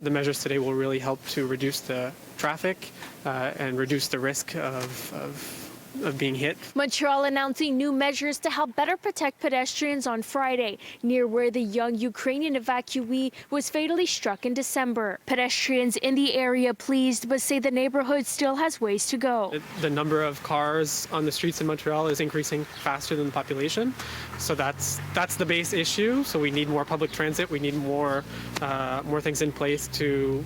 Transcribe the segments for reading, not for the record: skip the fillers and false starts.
The measures today will really help to reduce the traffic and reduce the risk of being hit. Montreal announcing new measures to help better protect pedestrians on Friday, near where the young Ukrainian evacuee was fatally struck in December. Pedestrians in the area pleased, but say the neighborhood still has ways to go. The number of cars on the streets in Montreal is increasing faster than the population, so that's the base issue. So we need more public transit. We need more things in place to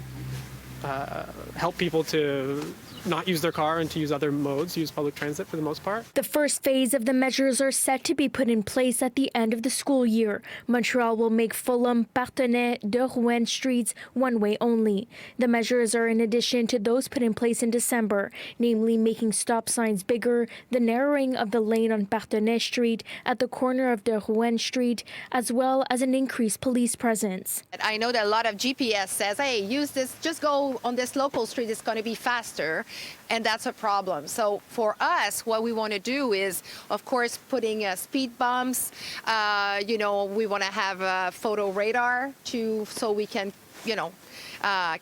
help people to not use their car and to use other modes, use public transit for the most part. The first phase of the measures are set to be put in place at the end of the school year. Montreal will make Fulham, Partenay, de Rouen streets one-way only. The measures are in addition to those put in place in December, namely making stop signs bigger, the narrowing of the lane on Partenay Street at the corner of de Rouen Street, as well as an increased police presence. I know that a lot of GPS says, hey, use this, just go on this local street, it's going to be faster. And that's a problem. So for us, what we want to do is, of course, putting speed bumps. We want to have a photo radar so we can,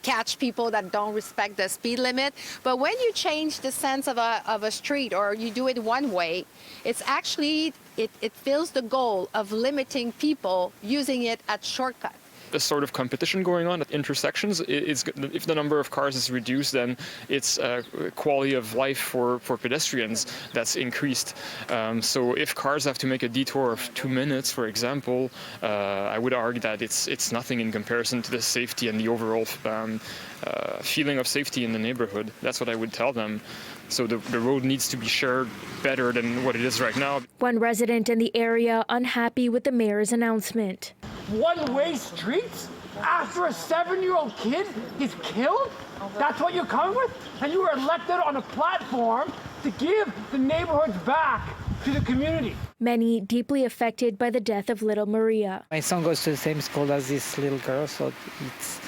catch people that don't respect the speed limit. But when you change the sense of a street or you do it one way, it's actually, it fills the goal of limiting people using it as shortcuts. The sort of competition going on at intersections, if the number of cars is reduced, then it's quality of life for pedestrians that's increased. So if cars have to make a detour of 2 minutes, for example, I would argue that it's nothing in comparison to the safety and the overall feeling of safety in the neighborhood. That's what I would tell them. So the road needs to be shared better than what it is right now. One resident in the area unhappy with the mayor's announcement. One-way streets after a 7-year-old kid is killed? That's what you're coming with? And you were elected on a platform to give the neighborhoods back to the community. Many deeply affected by the death of little Maria. My son goes to the same school as this little girl, so it's...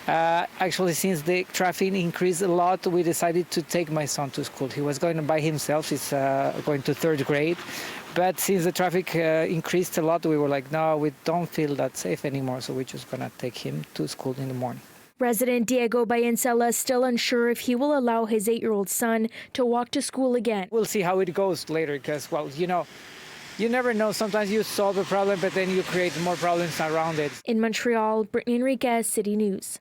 actually, since the traffic increased a lot, we decided to take my son to school. He was going by himself. He's going to 3rd grade. But since the traffic increased a lot, we were like, no, we don't feel that safe anymore. So we're just going to take him to school in the morning. Resident Diego Bayencela is still unsure if he will allow his 8-year-old son to walk to school again. We'll see how it goes later because, well, you never know. Sometimes you solve a problem, but then you create more problems around it. In Montreal, Brittany Henriques, City News.